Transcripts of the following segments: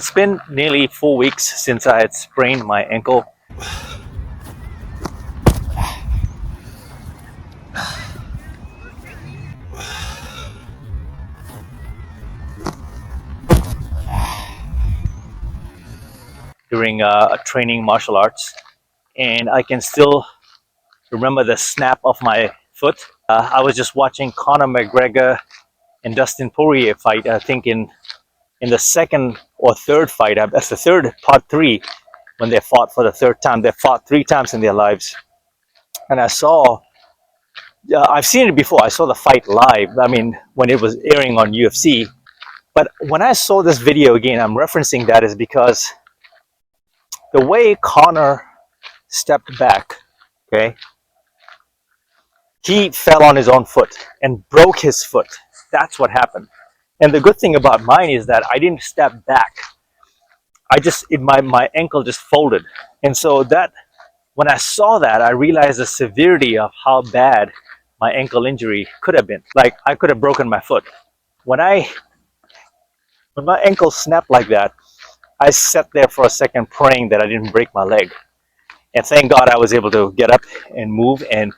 It's been nearly 4 weeks since I had sprained my ankle. During a training martial arts, and I can still remember the snap of my foot. I was just watching Conor McGregor and Dustin Poirier fight. I think in the second or third fight, that's the third part three, when they fought for the third time. They fought 3 times in their lives, and I saw. I've seen it before. I saw the fight live. I mean, when it was airing on UFC. But when I saw this video again, I'm referencing that is because the way Conor stepped back, okay, he fell on his own foot and broke his foot. That's what happened. And the good thing about mine is that I didn't step back. My ankle just folded. And so that, when I saw that, I realized the severity of how bad my ankle injury could have been. Like, I could have broken my foot. When my ankle snapped like that, I sat there for a second praying that I didn't break my leg. And thank God I was able to get up and move and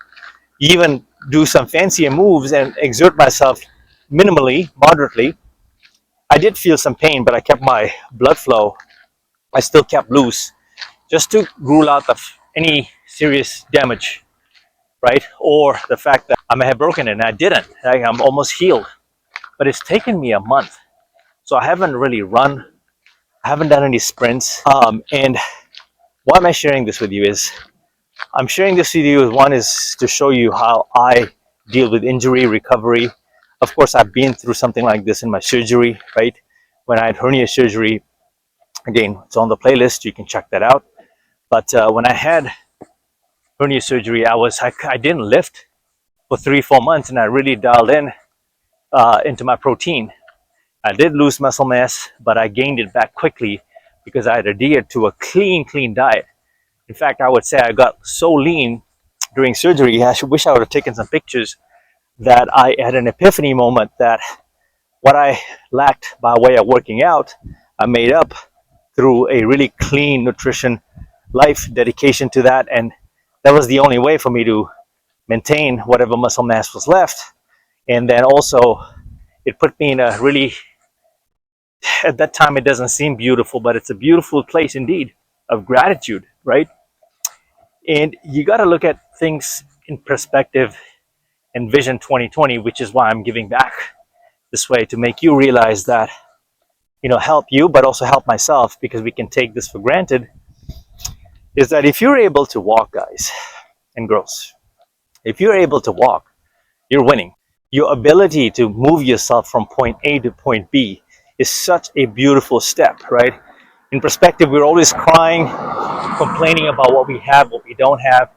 even do some fancier moves and exert myself minimally, moderately. I did feel some pain, but I kept my blood flow. I still kept loose just to rule out any serious damage, right? Or the fact that I may have broken it, and I didn't. I'm almost healed. But it's taken me a month. So I haven't really run. I haven't done any sprints. And why am I sharing this with you is, I'm sharing this with you, one is to show you how I deal with injury recovery. Of course, I've been through something like this in my surgery, right? When I had hernia surgery, again, it's on the playlist, you can check that out. But when I had hernia surgery, I didn't lift for 3-4 months, and I really dialed in into my protein. I did lose muscle mass, but I gained it back quickly because I had adhered to a clean diet. In fact, I would say I got so lean during surgery, I wish I would have taken some pictures, that I had an epiphany moment that what I lacked by way of working out, I made up through a really clean nutrition life, dedication to that. And that was the only way for me to maintain whatever muscle mass was left. And then also, it put me in a really, at that time it doesn't seem beautiful, but it's a beautiful place indeed of gratitude, right? And you got to look at things in perspective and vision 2020, which is why I'm giving back this way, to make you realize that, help you, but also help myself, because we can take this for granted, is that if you're able to walk, guys and girls, if you're able to walk, you're winning. Your ability to move yourself from point A to point B is such a beautiful step, right? In perspective, we're always crying, complaining about what we have, what we don't have.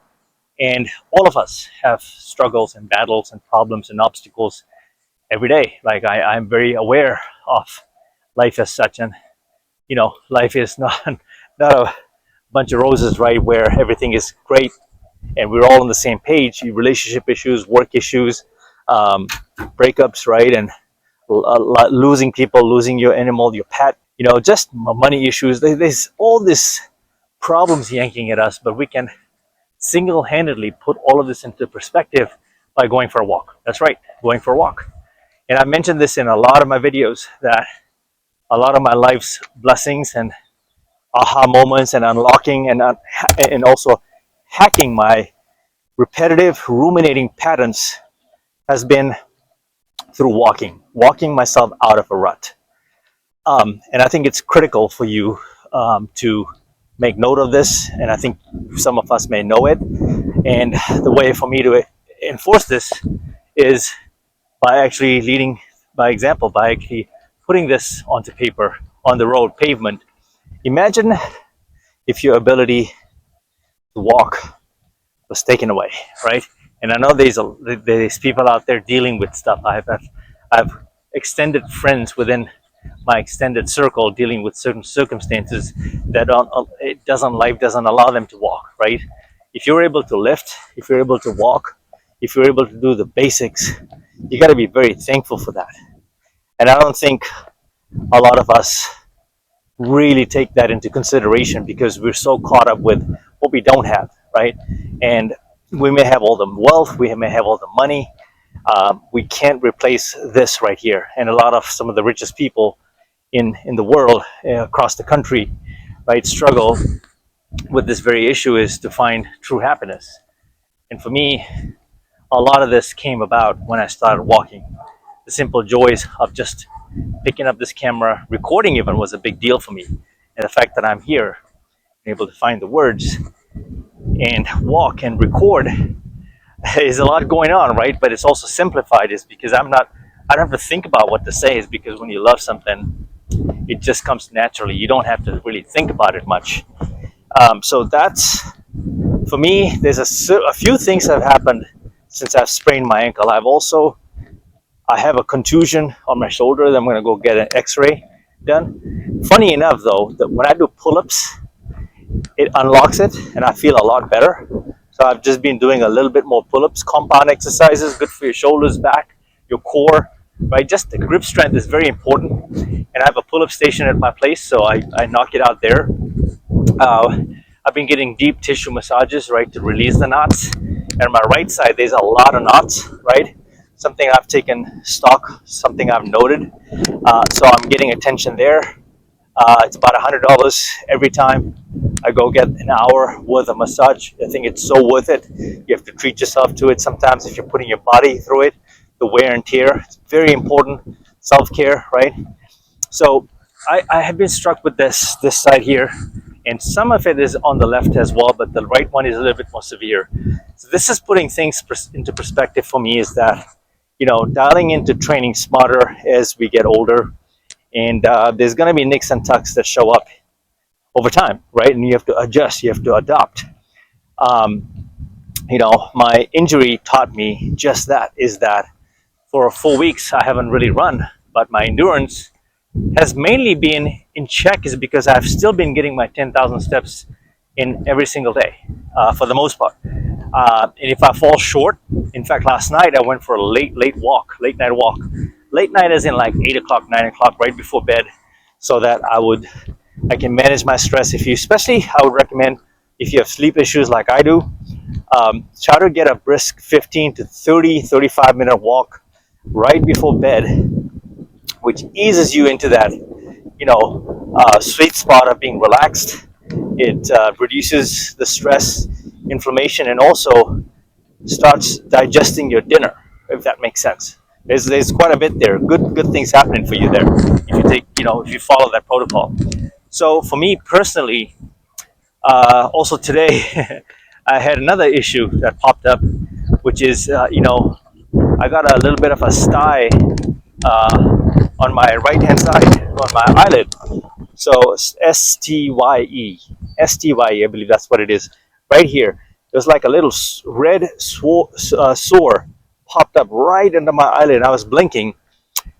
And all of us have struggles and battles and problems and obstacles every day. Like, I'm very aware of life as such. And, life is not a bunch of roses, right, where everything is great and we're all on the same page. Relationship issues, work issues, breakups, right? And losing people, losing your animal, your pet, just money issues. There's all these problems yanking at us, but we can single-handedly put all of this into perspective by going for a walk. That's right, going for a walk. And I mentioned this in a lot of my videos, that a lot of my life's blessings and aha moments and unlocking and also hacking my repetitive ruminating patterns has been through walking myself out of a rut. And I think it's critical for you to make note of this, and I think some of us may know it. And the way for me to enforce this is by actually leading by example, by actually putting this onto paper, on the road, pavement. Imagine if your ability to walk was taken away, right? And I know there's people out there dealing with stuff. I've extended friends within my extended circle dealing with certain circumstances that life doesn't allow them to walk, right? If you're able to lift, if you're able to walk, if you're able to do the basics, you got to be very thankful for that. And I don't think a lot of us really take that into consideration because we're so caught up with what we don't have, right? And we may have all the wealth, we may have all the money, we can't replace this right here. And a lot of some of the richest people in the world, across the country, right, struggle with this very issue, is to find true happiness. And for me, a lot of this came about when I started walking. The simple joys of just picking up this camera, recording even was a big deal for me. And the fact that I'm here, able to find the words and walk and record is a lot going on, right? But it's also simplified, is because I don't have to think about what to say, is because when you love something, it just comes naturally. You don't have to really think about it much. So that's, for me, there's a few things that have happened since I've sprained my ankle. I have a contusion on my shoulder that I'm going to go get an x-ray done. Funny enough, though, that when I do pull-ups, it unlocks it and I feel a lot better. So I've just been doing a little bit more pull-ups, compound exercises, good for your shoulders, back, your core, right? Just the grip strength is very important. And I have a pull-up station at my place, so I knock it out there. Uh, I've been getting deep tissue massages, right, to release the knots. And on my right side, there's a lot of knots, right? Something I've taken stock, something I've noted. So I'm getting attention there. It's about $100 every time I go get an hour worth of massage. I think it's so worth it. You have to treat yourself to it. Sometimes if you're putting your body through it, the wear and tear, it's very important. Self-care, right? So I have been struck with this side here, and some of it is on the left as well, but the right one is a little bit more severe. So this is putting things into perspective for me, is that, dialing into training smarter as we get older, and there's going to be nicks and tucks that show up over time, right? And you have to adjust, you have to adopt. Um, my injury taught me just that, is that for 4 weeks I haven't really run, but my endurance has mainly been in check, is because I've still been getting my 10,000 steps in every single day, for the most part. And if I fall short, in fact, last night I went for a late night walk. Late night as in like 8 o'clock, 9 o'clock, right before bed, so that I can manage my stress. Especially, I would recommend, if you have sleep issues like I do, try to get a brisk 15 to 35 minute walk right before bed, which eases you into that, sweet spot of being relaxed. It reduces the stress, inflammation, and also starts digesting your dinner, if that makes sense. There's quite a bit there. Good things happening for you there if you if you follow that protocol. So for me personally, also today, I had another issue that popped up, which is, I got a little bit of a sty on my right hand side, on my eyelid. So STYE, I believe that's what it is. Right here, there's like a little red sore popped up right under my eyelid. I was blinking,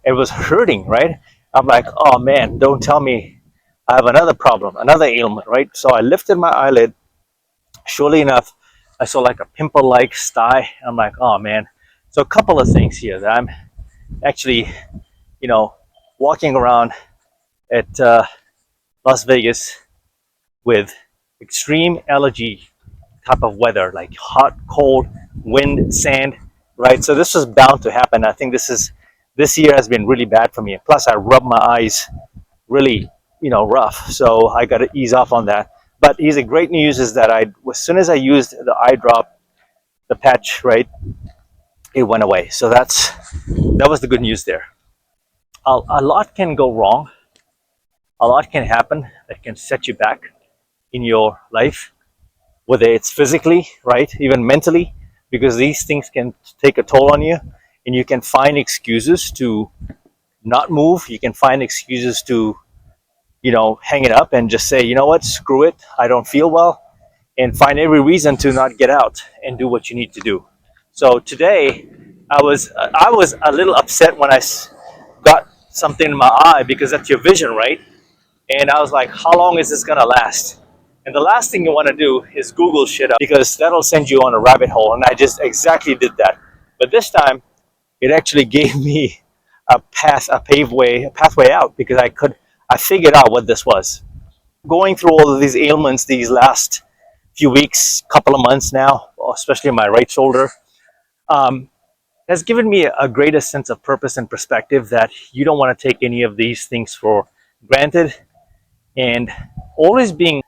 it was hurting, right? I'm like, oh man, don't tell me I have another problem, another ailment, right? So I lifted my eyelid. Surely enough, I saw like a pimple-like sty. I'm like, oh man. So a couple of things here that I'm actually, walking around at Las Vegas with extreme allergy type of weather, like hot, cold, wind, sand, right? So this was bound to happen. I think this year has been really bad for me. Plus, I rub my eyes really, rough. So I got to ease off on that. But here's the great news, is that as soon as I used the eye drop, the patch, right, it went away. So that was the good news there. A lot can go wrong. A lot can happen that can set you back in your life, whether it's physically, right, even mentally, because these things can take a toll on you, and you can find excuses to not move. You can find excuses to, hang it up and just say, you know what, screw it, I don't feel well, and find every reason to not get out and do what you need to do. So today, I was a little upset when I got something in my eye, because that's your vision, right? And I was like, how long is this gonna last? And the last thing you want to do is Google shit up, because that'll send you on a rabbit hole. And I just exactly did that. But this time, it actually gave me a pathway out, because I figured out what this was. Going through all of these ailments these last few weeks, couple of months now, especially my right shoulder, um, has given me a greater sense of purpose and perspective that you don't want to take any of these things for granted, and always being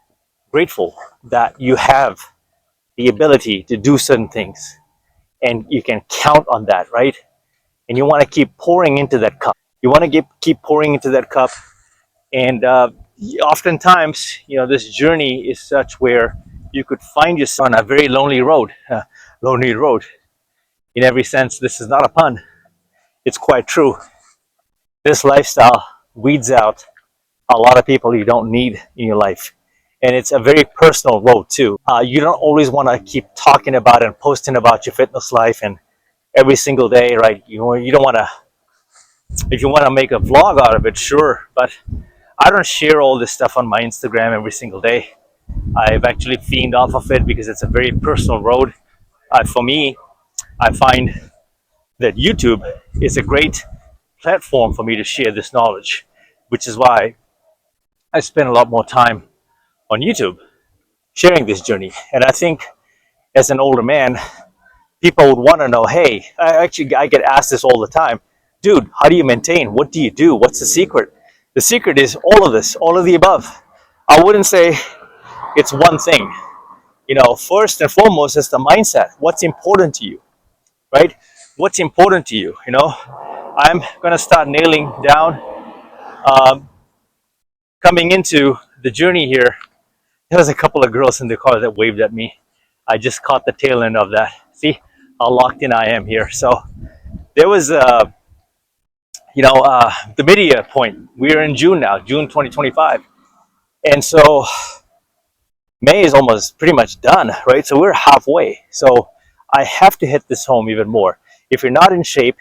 grateful that you have the ability to do certain things and you can count on that, right? And you want to keep pouring into that cup. You want to keep pouring into that cup. And oftentimes, this journey is such where you could find yourself on a very lonely road. Lonely road. In every sense, this is not a pun. It's quite true. This lifestyle weeds out a lot of people you don't need in your life. And it's a very personal road too. You don't always want to keep talking about and posting about your fitness life and every single day, right? You don't want to, if you want to make a vlog out of it, sure. But I don't share all this stuff on my Instagram every single day. I've actually fiend off of it because it's a very personal road. For me, I find that YouTube is a great platform for me to share this knowledge, which is why I spend a lot more time on YouTube sharing this journey. And I think as an older man, people would want to know, hey, I get asked this all the time, dude, how do you maintain? What do you do? What's the secret? The secret is all of this, all of the above. I wouldn't say it's one thing. First and foremost is the mindset. What's important to you, right? What's important to you? I'm going to start nailing down, um, coming into the journey here. There was a couple of girls in the car that waved at me. I just caught the tail end of that. See how locked in I am here. So there was, the media point. We're in June now, June 2025. And so May is almost pretty much done, right? So we're halfway. So I have to hit this home even more. If you're not in shape,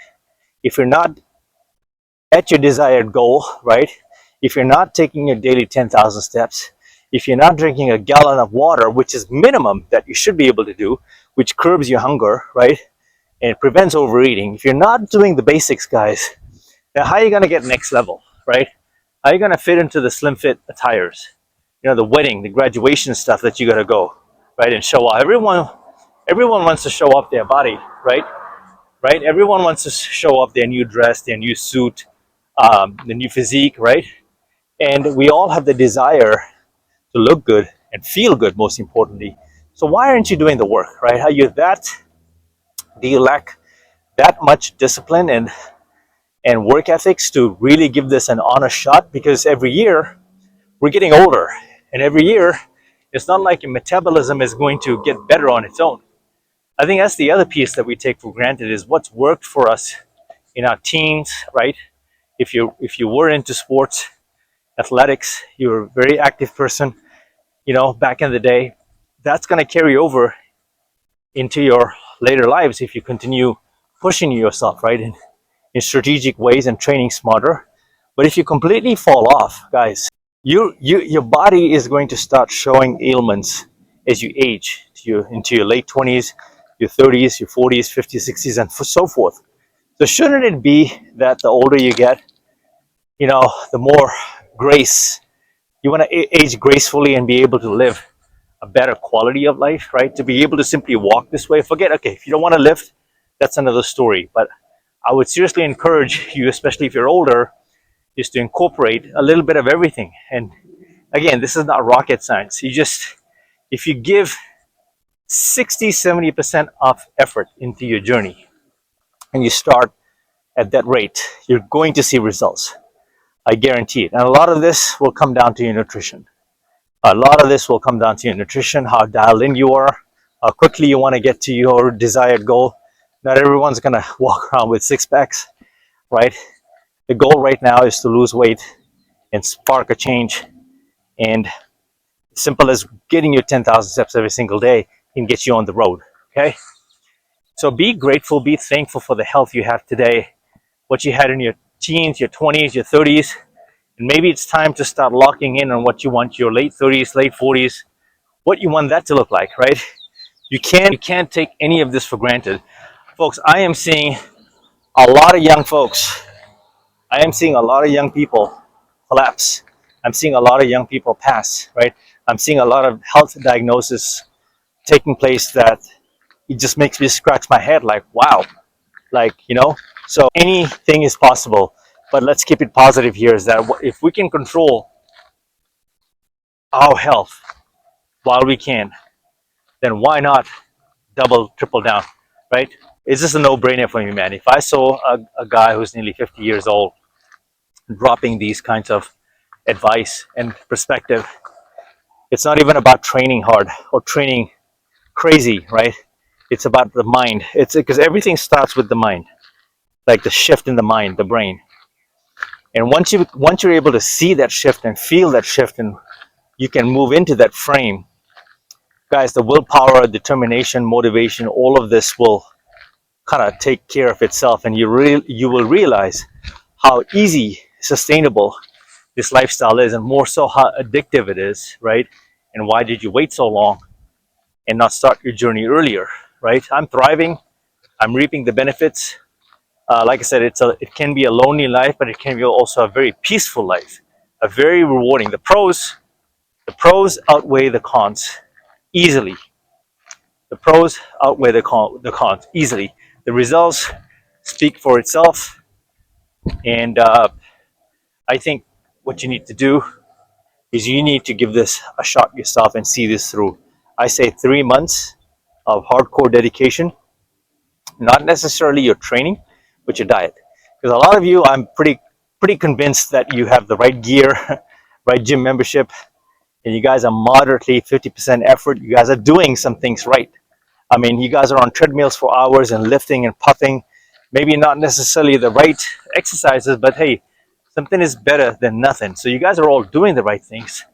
if you're not at your desired goal, right? If you're not taking your daily 10,000 steps, if you're not drinking a gallon of water, which is minimum that you should be able to do, which curbs your hunger, right? And it prevents overeating. If you're not doing the basics, guys, then how are you going to get next level, right? How are you going to fit into the slim fit attires? The wedding, the graduation stuff that you got to go, right? And show off. Everyone wants to show off their body, right? Right? Everyone wants to show off their new dress, their new suit, the new physique, right? And we all have the desire to look good and feel good, most importantly. So why aren't you doing the work, right? Do you lack that much discipline and work ethics to really give this an honest shot? Because every year we're getting older, and every year it's not like your metabolism is going to get better on its own. I think that's the other piece that we take for granted is what's worked for us in our teens, right? If you were into sports, athletics, you're a very active person, back in the day, that's going to carry over into your later lives if you continue pushing yourself, right, in strategic ways and training smarter. But if you completely fall off, guys, your body is going to start showing ailments as you age into your late 20s, your 30s, your 40s, 50s, 60s, and so forth. So shouldn't it be that the older you get, the more grace you want to age gracefully and be able to live a better quality of life, right? To be able to simply walk this way. Forget, okay, if you don't want to lift, that's another story. But I would seriously encourage you, especially if you're older, is to incorporate a little bit of everything. And again, this is not rocket science. If you give 60, 70% of effort into your journey and you start at that rate, you're going to see results. I guarantee it. And a lot of this will come down to your nutrition. A lot of this will come down to your nutrition, how dialed in you are, how quickly you want to get to your desired goal. Not everyone's going to walk around with six packs, right? The goal right now is to lose weight and spark a change. And simple as getting your 10,000 steps every single day can get you on the road, okay? So be grateful, be thankful for the health you have today, what you had in your teens, your 20s, your 30s. And maybe it's time to start locking in on what you want your late 30s, late 40s, what you want that to look like, right? You can't take any of this for granted. Folks, I am seeing a lot of young folks. I am seeing a lot of young people collapse I'm seeing a lot of young people pass, right? I'm seeing a lot of health diagnosis taking place that it just makes me scratch my head like, wow, like, so anything is possible. But let's keep it positive here is that if we can control our health while we can, then why not double, triple down, right? It's just a no-brainer for me, man. If I saw a guy who's nearly 50 years old dropping these kinds of advice and perspective, it's not even about training hard or training crazy, right? It's about the mind. It's because everything starts with the mind, like the shift in the mind, the brain. And once you're able to see that shift and feel that shift, and you can move into that frame, guys, the willpower, determination, motivation, all of this will kind of take care of itself, and you will realize how easy, sustainable this lifestyle is, and more so how addictive it is, right? And why did you wait so long and not start your journey earlier, right? I'm thriving. I'm reaping the benefits. Like I said, it can be a lonely life, but it can be also a very peaceful life, a very rewarding. The pros outweigh the cons easily. The pros outweigh the cons easily. The results speak for itself, and I think what you need to do is you need to give this a shot yourself and see this through. I say 3 months of hardcore dedication, not necessarily your training, but your diet. Because a lot of you, I'm pretty convinced that you have the right gear, right gym membership, and you guys are moderately 50% effort. You guys are doing some things right. I mean, you guys are on treadmills for hours and lifting and puffing. Maybe not necessarily the right exercises, but hey, something is better than nothing. So you guys are all doing the right things.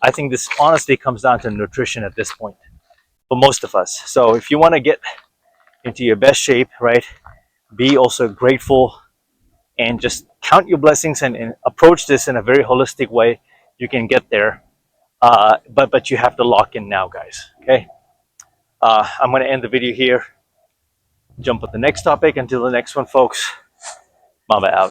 I think this honestly comes down to nutrition at this point for most of us. So if you want to get into your best shape, right, be also grateful and just count your blessings and approach this in a very holistic way. You can get there, but you have to lock in now, guys. Okay, I'm going to end the video here. Jump on the next topic. Until the next one, folks. Mama out.